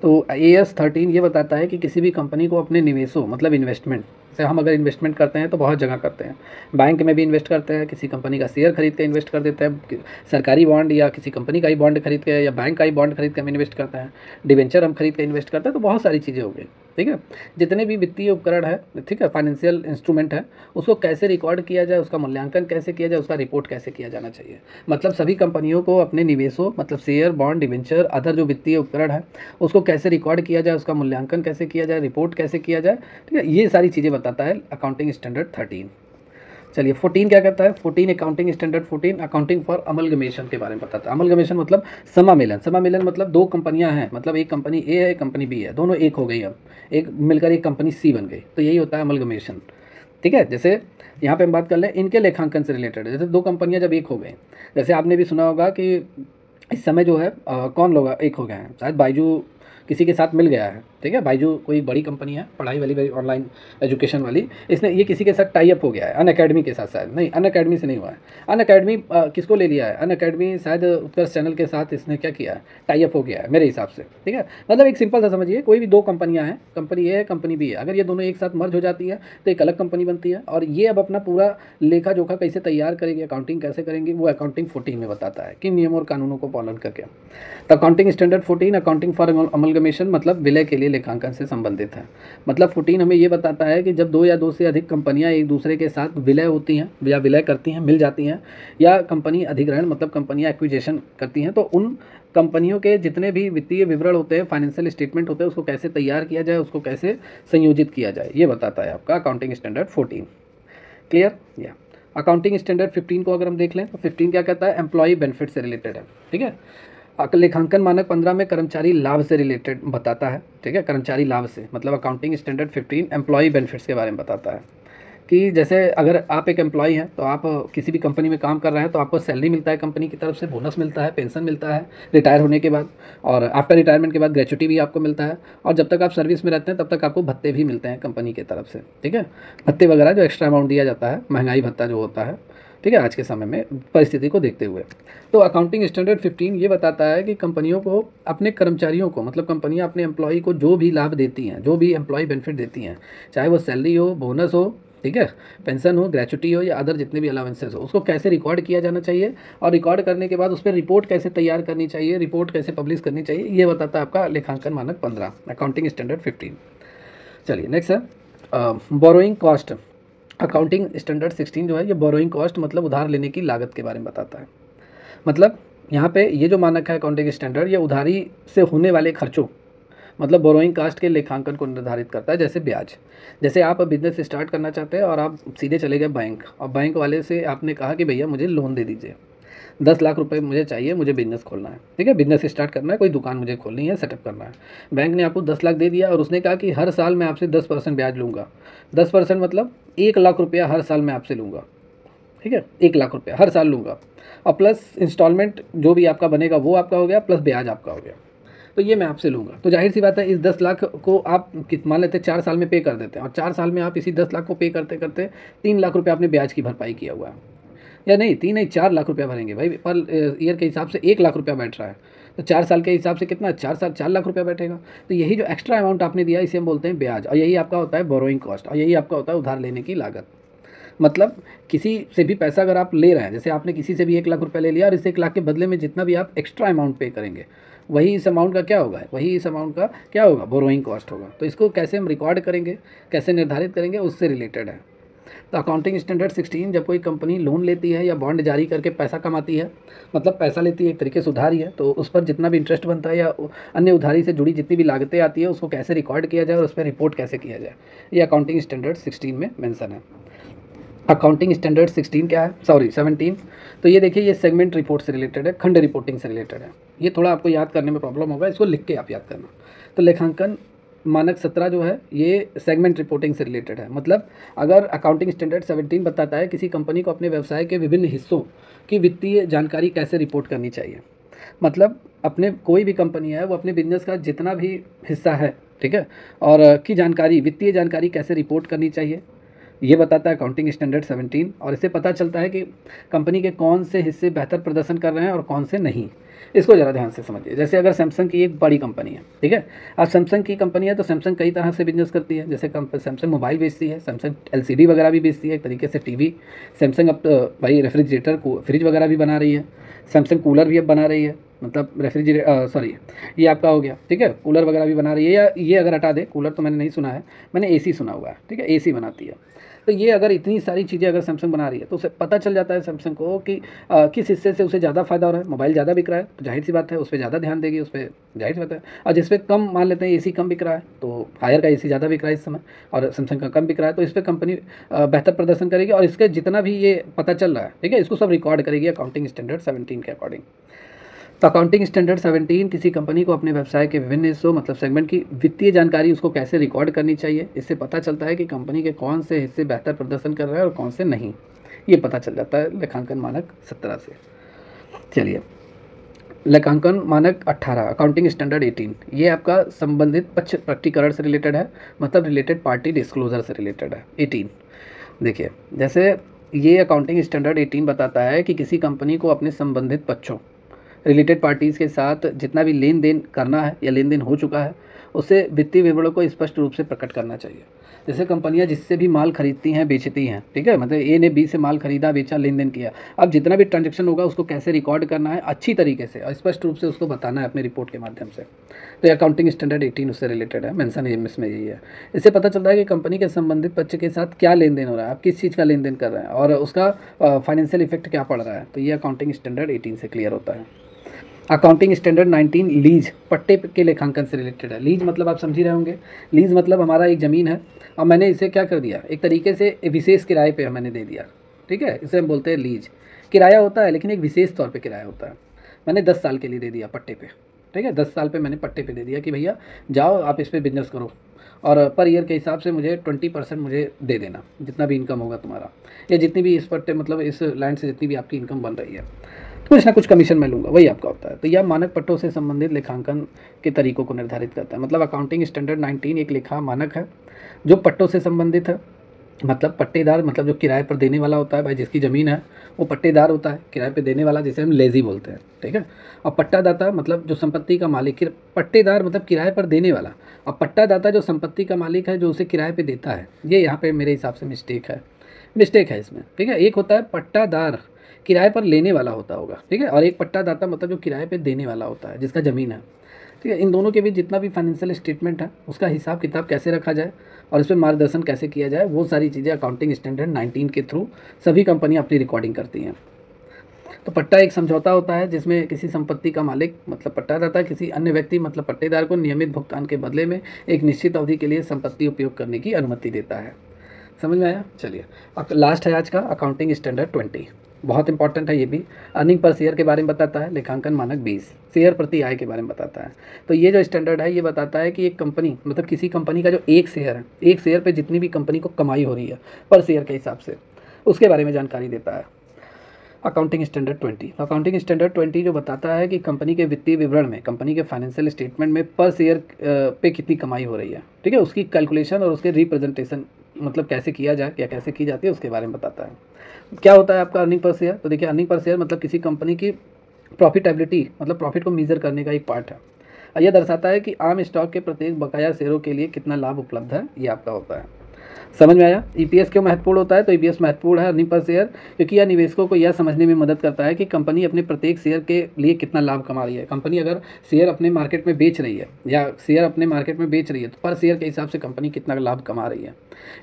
तो AS 13 ये बताता है कि किसी भी कंपनी को अपने निवेशों मतलब इन्वेस्टमेंट से, हम अगर इन्वेस्टमेंट करते हैं तो बहुत जगह करते हैं, बैंक में भी इन्वेस्ट करते हैं, किसी कंपनी का शेयर खरीद के इन्वेस्ट कर देते हैं, सरकारी बॉन्ड या किसी कंपनी का ही बॉन्ड खरीद के या बैंक का ही बॉन्ड खरीद के हम इन्वेस्ट करते हैं, डिवेंचर हम खरीद के इन्वेस्ट करते हैं, तो बहुत सारी चीज़ें हो गई। ठीक है, जितने भी वित्तीय उपकरण है, ठीक है, फाइनेंशियल इंस्ट्रूमेंट है, उसको कैसे रिकॉर्ड किया जाए, उसका मूल्यांकन कैसे किया जाए, उसका रिपोर्ट कैसे किया जाना चाहिए। मतलब सभी कंपनियों को अपने निवेशों मतलब शेयर, बॉन्ड, डिवेंचर, अदर जो वित्तीय उपकरण है उसको कैसे रिकॉर्ड किया जाए, उसका मूल्यांकन कैसे किया जाए, रिपोर्ट कैसे किया जाए, ठीक है, ये सारी चीज़ें बताता है अकाउंटिंग स्टैंडर्ड 13। चलिए 14 क्या कहता है। 14 accounting standard 14 accounting for amalgamation के बारे में बताता है। अमलगमेशन मतलब समामेलन। समामेलन मतलब दो कंपनियां हैं, मतलब एक कंपनी ए है, एक कंपनी बी है, दोनों एक हो गई, अब एक मिलकर एक कंपनी सी बन गई, तो यही होता है अमलगमेशन। ठीक है, जैसे यहाँ पे हम बात कर लें इनके लेखांकन से रिलेटेड, जैसे दो कंपनियां जब एक हो गई, जैसे आपने भी सुना होगा कि इस समय जो है कौन लोग एक हो गए हैं, शायद बायजू किसी के साथ मिल गया है, ठीक है, बायजू कोई बड़ी कंपनी है पढ़ाई वाली, ऑनलाइन एजुकेशन वाली, इसने ये किसी के साथ टाई अप हो गया है, अन अकेडमी के साथ, शायद नहीं, अन अकेडमी से नहीं हुआ है, अन अकेडमी किसको ले लिया है, अन अकेडमी शायद उत्कर्ष चैनल के साथ इसने क्या किया है, टाई अप हो गया है मेरे हिसाब से। ठीक है, मतलब एक सिंपल सा समझिए, कोई भी दो कंपनियां हैं, कंपनी ए है, कंपनी बी है, अगर ये दोनों एक साथ मर्ज हो जाती है तो एक अलग कंपनी बनती है, और ये अब अपना पूरा लेखा जोखा कैसे तैयार करेगी, अकाउंटिंग कैसे करेंगी, वो अकाउंटिंग 14 में बताता है, किन नियमों और कानूनों को पालन करके। तो accounting standard 14 accounting for amalgamation मतलब विलय के लिए लेखांकन से संबंधित है। मतलब 14 हमें ये बताता है कि जब दो या दो से अधिक कंपनियां एक दूसरे के साथ विलय होती हैं या विलय करती हैं, मिल जाती हैं, या कंपनी अधिग्रहण मतलब कंपनियां एक्विजिशन करती हैं, तो उन कंपनियों के जितने भी वित्तीय विवरण होते हैं, फाइनेंशियल स्टेटमेंट होते हैं, उसको कैसे तैयार किया जाए, उसको कैसे संयोजित किया जाए, ये बताता है आपका अकाउंटिंग स्टैंडर्ड 14। क्लियर। या अकाउंटिंग स्टैंडर्ड 15 को अगर हम देख लें तो 15 क्या कहता है, एम्प्लॉय बेनिफिट से रिलेटेड है। ठीक है, लेखांकन मानक 15 में कर्मचारी लाभ से रिलेटेड बताता है। ठीक है, कर्मचारी लाभ से मतलब अकाउंटिंग स्टैंडर्ड 15 एम्प्लॉय बेनिफिट्स के बारे में बताता है कि जैसे अगर आप एक एम्प्लॉय हैं तो आप किसी भी कंपनी में काम कर रहे हैं तो आपको सैलरी मिलता है कंपनी की तरफ से, बोनस मिलता है, पेंशन मिलता है रिटायर होने के बाद, और आफ्टर रिटायरमेंट के बाद ग्रेच्युटी भी आपको मिलता है, और जब तक आप सर्विस में रहते हैं तब तक आपको भत्ते भी मिलते हैं कंपनी की तरफ से। ठीक है, भत्ते वगैरह जो एक्स्ट्रा अमाउंट दिया जाता है, महंगाई भत्ता जो होता है, ठीक है, आज के समय में परिस्थिति को देखते हुए। तो अकाउंटिंग स्टैंडर्ड 15 ये बताता है कि कंपनियों को अपने कर्मचारियों को मतलब कंपनियां अपने एम्प्लॉय को जो भी लाभ देती हैं, जो भी एम्प्लॉय बेनिफिट देती हैं, चाहे वो सैलरी हो, बोनस हो, ठीक है, पेंशन हो, ग्रेच्युटी हो, या अदर जितने भी अलावेंसेस हो, उसको कैसे रिकॉर्ड किया जाना चाहिए, और रिकॉर्ड करने के बाद उस पर रिपोर्ट कैसे तैयार करनी चाहिए, रिपोर्ट कैसे पब्लिश करनी चाहिए, ये बताता है आपका लेखांकन मानक 15 अकाउंटिंग स्टैंडर्ड 15। चलिए नेक्स्ट है बोरोइंग कॉस्ट। अकाउंटिंग स्टैंडर्ड 16 जो है ये बोरोइंग कॉस्ट मतलब उधार लेने की लागत के बारे में बताता है। मतलब यहाँ पे ये जो मानक है अकाउंटिंग स्टैंडर्ड, ये उधारी से होने वाले खर्चों मतलब बोरोइंग कास्ट के लेखांकन को निर्धारित करता है। जैसे ब्याज, जैसे आप बिजनेस स्टार्ट करना चाहते हैं और आप सीधे चले गए बैंक, और बैंक वाले से आपने कहा कि भैया मुझे लोन दे दीजिए, 10 लाख रुपए मुझे चाहिए, मुझे बिज़नेस खोलना है, ठीक है, बिज़नेस स्टार्ट करना है, कोई दुकान मुझे खोलनी है, सेटअप करना है। बैंक ने आपको 10 लाख दे दिया और उसने कहा कि हर साल मैं आपसे 10% ब्याज लूँगा। 10% मतलब 1 लाख रुपया हर साल मैं आपसे लूँगा, ठीक है, 1 लाख रुपया हर साल लूँगा, और प्लस इंस्टॉलमेंट जो भी आपका बनेगा वो आपका हो गया, प्लस ब्याज आपका हो गया। तो ये मैं आपसे लूँगा। तो जाहिर सी बात है, इस 10 लाख को आप मान लेते हैं 4 साल में पे कर देते हैं, और 4 साल में आप इसी 10 लाख को पे करते करते 3 लाख रुपये आपने ब्याज की भरपाई किया हुआ है, या नहीं 3 नहीं 4 लाख रुपया भरेंगे भाई, पर ईयर के हिसाब से 1 लाख रुपया बैठ रहा है, तो 4 साल के हिसाब से कितना, 4 साल 4 लाख रुपया बैठेगा। तो यही जो एक्स्ट्रा अमाउंट आपने दिया इसे हम बोलते हैं ब्याज, और यही आपका होता है बोरोइंग कॉस्ट, और यही आपका होता है उधार लेने की लागत। मतलब किसी से भी पैसा अगर आप ले रहे हैं, जैसे आपने किसी से भी 1 लाख रुपया ले लिया, और इस 1 लाख के बदले में जितना भी आप एक्स्ट्रा अमाउंट पे करेंगे, वही इस अमाउंट का क्या होगा, वही इस अमाउंट का क्या होगा, बोरोइंग कॉस्ट होगा। तो इसको कैसे हम रिकॉर्ड करेंगे, कैसे निर्धारित करेंगे, उससे रिलेटेड है। तो अकाउंटिंग स्टैंडर्ड 16, जब कोई कंपनी लोन लेती है या बॉन्ड जारी करके पैसा कमाती है, मतलब पैसा लेती है, एक तरीके से उधारी है, तो उस पर जितना भी इंटरेस्ट बनता है या अन्य उधारी से जुड़ी जितनी भी लागतें आती है, उसको कैसे रिकॉर्ड किया जाए और उस पर रिपोर्ट कैसे किया जाए, ये अकाउंटिंग स्टैंडर्ड 16 में मेंशन है। अकाउंटिंग स्टैंडर्ड 16 क्या है, सॉरी 17, तो ये देखिए, ये सेगमेंट रिपोर्ट से रिलेटेड है, खंड रिपोर्टिंग से रिलेटेड है। ये थोड़ा आपको याद करने में प्रॉब्लम होगा, इसको लिख के आप याद करना। तो लेखांकन मानक 17 जो है ये सेगमेंट रिपोर्टिंग से रिलेटेड है। मतलब अगर अकाउंटिंग स्टैंडर्ड 17 बताता है किसी कंपनी को अपने व्यवसाय के विभिन्न हिस्सों की वित्तीय जानकारी कैसे रिपोर्ट करनी चाहिए, मतलब अपने कोई भी कंपनी है वो अपने बिजनेस का जितना भी हिस्सा है, ठीक है, और की जानकारी, वित्तीय जानकारी कैसे रिपोर्ट करनी चाहिए, ये बताता है अकाउंटिंग स्टैंडर्ड 17। और इससे पता चलता है कि कंपनी के कौन से हिस्से बेहतर प्रदर्शन कर रहे हैं और कौन से नहीं। इसको ज़रा ध्यान से समझिए। जैसे अगर सैमसंग की एक बड़ी कंपनी है, ठीक है, अब सैमसंग की कंपनी है तो सैमसंग कई तरह से बिजनेस करती है। जैसे सैमसंग मोबाइल बेचती है, सैमसंग एलसीडी वगैरह भी बेचती है, एक तरीके से टीवी। सैमसंग अब भाई रेफ्रिजरेटर को फ्रिज वगैरह भी बना रही है। सैमसंग कूलर भी अब बना रही है, मतलब सॉरी ये आपका हो गया, ठीक है, कूलर वगैरह भी बना रही है। या ये अगर हटा दे, कूलर तो मैंने नहीं सुना है, मैंने एसी सुना हुआ है, ठीक है, एसी बनाती है। तो ये अगर इतनी सारी चीज़ें अगर सैमसंग बना रही है तो उसे पता चल जाता है सैमसंग को कि किस हिस्से से उसे ज़्यादा फायदा हो रहा है। मोबाइल ज़्यादा बिक रहा है तो जाहिर सी बात है उस पर ज़्यादा ध्यान देगी, उस पर जाहिर सी बात है। और जिस पे कम, मान लेते हैं एसी कम बिक रहा है तो हायर का एसी ज़्यादा बिक रहा है इस समय, और सैमसंग का कम बिक रहा है, तो इस पर कंपनी बेहतर प्रदर्शन करेगी। और इसके जितना भी ये पता चल रहा है, ठीक है, इसको सब रिकॉर्ड करेगी अकाउंटिंग स्टैंडर्ड 17 के अकॉर्डिंग। तो अकाउंटिंग स्टैंडर्ड 17 किसी कंपनी को अपने व्यवसाय के विभिन्न हिस्सों, मतलब सेगमेंट की वित्तीय जानकारी उसको कैसे रिकॉर्ड करनी चाहिए, इससे पता चलता है कि कंपनी के कौन से हिस्से बेहतर प्रदर्शन कर रहे हैं और कौन से नहीं, ये पता चल जाता है लेखांकन मानक 17 से। चलिए, लेखांकन मानक 18 अकाउंटिंग स्टैंडर्ड 18, ये आपका संबंधित पक्ष प्रकटीकरण से रिलेटेड है, मतलब रिलेटेड पार्टी डिस्क्लोजर से रिलेटेड है 18। देखिए, जैसे ये अकाउंटिंग स्टैंडर्ड 18 बताता है कि किसी कंपनी को अपने संबंधित पक्षों, रिलेटेड पार्टीज़ के साथ जितना भी लेन देन करना है या लेन देन हो चुका है, उसे वित्तीय विवरणों को स्पष्ट रूप से प्रकट करना चाहिए। जैसे कंपनियां जिससे भी माल खरीदती हैं, बेचती हैं, ठीक है, मतलब ए ने बी से माल खरीदा, बेचा, लेन देन किया, अब जितना भी ट्रांजैक्शन होगा उसको कैसे रिकॉर्ड करना है अच्छी तरीके से और स्पष्ट रूप से उसको बताना है अपनी रिपोर्ट के माध्यम से। तो ये अकाउंटिंग स्टैंडर्ड 18 उससे रिलेटेड है, मेंशन इसमें यही है। इससे पता चलता है कि कंपनी के संबंधित पक्ष के साथ क्या लेन देन हो रहा है, आप किस चीज़ का लेन देन कर रहे हैं और उसका फाइनेंशियल इफेक्ट क्या पड़ रहा है। तो ये अकाउंटिंग स्टैंडर्ड 18 से क्लियर होता है। अकाउंटिंग स्टैंडर्ड 19 लीज, पट्टे के लेखांकन से रिलेटेड है। लीज मतलब आप समझ ही रहे होंगे, लीज मतलब हमारा एक ज़मीन है और मैंने इसे क्या कर दिया, एक तरीके से विशेष किराए पे मैंने दे दिया, ठीक है, इसे हम बोलते हैं लीज। किराया होता है लेकिन एक विशेष तौर पे किराया होता है। मैंने 10 साल के लिए दे दिया पट्टे पे, ठीक है, 10 साल पे मैंने पट्टे पे दे दिया कि भैया जाओ आप इस पर बिजनेस करो और पर ईयर के हिसाब से मुझे 20% मुझे दे देना, जितना भी इनकम होगा तुम्हारा, या जितनी भी इस पट्टे मतलब इस लैंड से जितनी भी आपकी इनकम बन रही है, कुछ ना कुछ कमीशन मैं लूँगा, वही आपका होता है। तो यह मानक पट्टों से संबंधित लेखांकन के तरीकों को निर्धारित करता है। मतलब अकाउंटिंग स्टैंडर्ड 19 एक लेखा मानक है जो पट्टों से संबंधित है। मतलब पट्टेदार, मतलब जो किराए पर देने वाला होता है, भाई जिसकी ज़मीन है वो पट्टेदार होता है, किराए पे देने वाला जिसे हम लेजी बोलते हैं, ठीक है। और पट्टादाता मतलब जो संपत्ति का मालिक, पट्टेदार मतलब किराए पर देने वाला, और पट्टादाता जो संपत्ति का मालिक है जो उसे किराए पे देता है। ये यहाँ पे मेरे हिसाब से मिस्टेक है इसमें, ठीक है। एक होता है पट्टादार, किराए पर लेने वाला होता होगा, ठीक है, और एक पट्टादाता मतलब जो किराए पे देने वाला होता है, जिसका ज़मीन है, ठीक है। इन दोनों के बीच जितना भी फाइनेंशियल स्टेटमेंट है उसका हिसाब किताब कैसे रखा जाए और इस पर मार्गदर्शन कैसे किया जाए, वो सारी चीज़ें अकाउंटिंग स्टैंडर्ड 19 के थ्रू सभी कंपनियां अपनी रिकॉर्डिंग करती हैं। तो पट्टा एक समझौता होता है जिसमें किसी संपत्ति का मालिक मतलब पट्टादाता किसी अन्य व्यक्ति मतलब पट्टेदार को नियमित भुगतान के बदले में एक निश्चित अवधि के लिए संपत्ति उपयोग करने की अनुमति देता है। समझ में आया? चलिए, अब लास्ट है आज का अकाउंटिंग स्टैंडर्ड 20। बहुत इंपॉर्टेंट है ये भी। अर्निंग पर शेयर के बारे में बताता है, लेखांकन मानक 20 शेयर प्रति आय के बारे में बताता है। तो ये जो स्टैंडर्ड है ये बताता है कि एक कंपनी मतलब किसी कंपनी का जो एक शेयर है, एक शेयर पे जितनी भी कंपनी को कमाई हो रही है पर शेयर के हिसाब से, उसके बारे में जानकारी देता है। अकाउंटिंग स्टैंडर्ड 20, अकाउंटिंग स्टैंडर्ड 20 जो बताता है कि कंपनी के वित्तीय विवरण में, कंपनी के फाइनेंशियल स्टेटमेंट में पर शेयर पे कितनी कमाई हो रही है, ठीक है, उसकी कैलकुलेशन और उसके रिप्रेजेंटेशन मतलब कैसे किया जाए या कैसे की जाती है उसके बारे में बताता है। क्या होता है आपका अर्निंग पर शेयर? तो देखिए अर्निंग पर शेयर मतलब किसी कंपनी की प्रॉफिटेबिलिटी मतलब प्रॉफिट को मेजर करने का एक पार्ट है। यह दर्शाता है कि आम स्टॉक के प्रत्येक बकाया शेयरों के लिए कितना लाभ उपलब्ध है, ये आपका होता है। समझ में आया? ईपीएस क्यों महत्वपूर्ण होता है? तो ईपीएस महत्वपूर्ण है अर्निंग पर शेयर क्योंकि यह निवेशकों को यह समझने में मदद करता है कि कंपनी अपने प्रत्येक शेयर के लिए कितना लाभ कमा रही है। कंपनी अगर शेयर अपने मार्केट में बेच रही है या शेयर अपने मार्केट में बेच रही है तो पर शेयर के हिसाब से कंपनी कितना लाभ कमा रही है।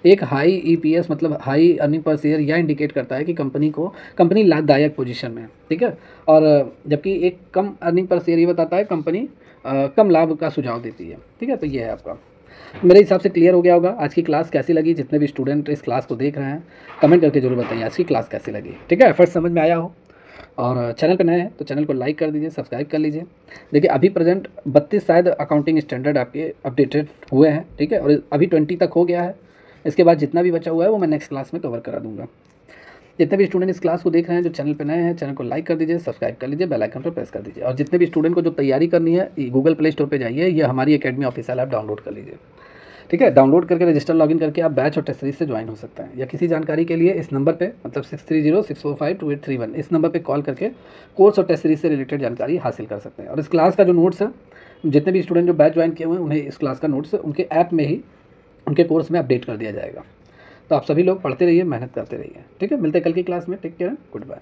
एक हाई ईपीएस मतलब हाई अर्निंग पर शेयर यह इंडिकेट करता है कि कंपनी लाभदायक पोजीशन में है, ठीक है। और जबकि एक कम अर्निंग पर शेयर ये बताता है कंपनी कम लाभ का सुझाव देती है, ठीक है। तो ये है आपका, मेरे हिसाब से क्लियर हो गया होगा। आज की क्लास कैसी लगी? जितने भी स्टूडेंट इस क्लास को देख रहे हैं कमेंट करके जरूर बताइए आज की क्लास कैसी लगी, ठीक है। एफर्ट समझ में आया हो और चैनल पर नए हैं तो चैनल को लाइक कर दीजिए, सब्सक्राइब कर लीजिए। देखिए अभी प्रेजेंट 32 शायद अकाउंटिंग स्टैंडर्ड आपके अपडेटेड हुए हैं, ठीक है, और अभी 20 तक हो गया है। इसके बाद जितना भी बचा हुआ है वो मैं नेक्स्ट क्लास में कवर करा दूंगा। जितने भी स्टूडेंट इस क्लास को देख रहे हैं जो चैनल पे नए हैं, चैनल को लाइक कर दीजिए, सब्सक्राइब कर लीजिए, बेल आइकन पर प्रेस कर दीजिए। और जितने भी स्टूडेंट को जो तैयारी करनी है गूगल प्ले स्टोर पे जाइए, ये हमारी एकेडमी ऑफिशियल ऐप डाउनलोड कर लीजिए, ठीक है। डाउनलोड करके रजिस्टर लॉगिन करके आप बैच और टेस्ट सीरीज से ज्वाइन हो सकते हैं। या किसी जानकारी के लिए इस नंबर पे मतलब 6306452831 इस नंबर पे कॉल करके कोर्स और टेस्ट सीरीज से रिलेटेड जानकारी हासिल कर सकते हैं। और इस क्लास का जो नोट्स है, जितने भी स्टूडेंट जो बैच ज्वाइन किए हुए हैं उन्हें इस क्लास का नोट्स उनके ऐप में ही उनके कोर्स में अपडेट कर दिया जाएगा। तो आप सभी लोग पढ़ते रहिए, मेहनत करते रहिए, ठीक है। मिलते हैं कल की क्लास में। Take care, good bye.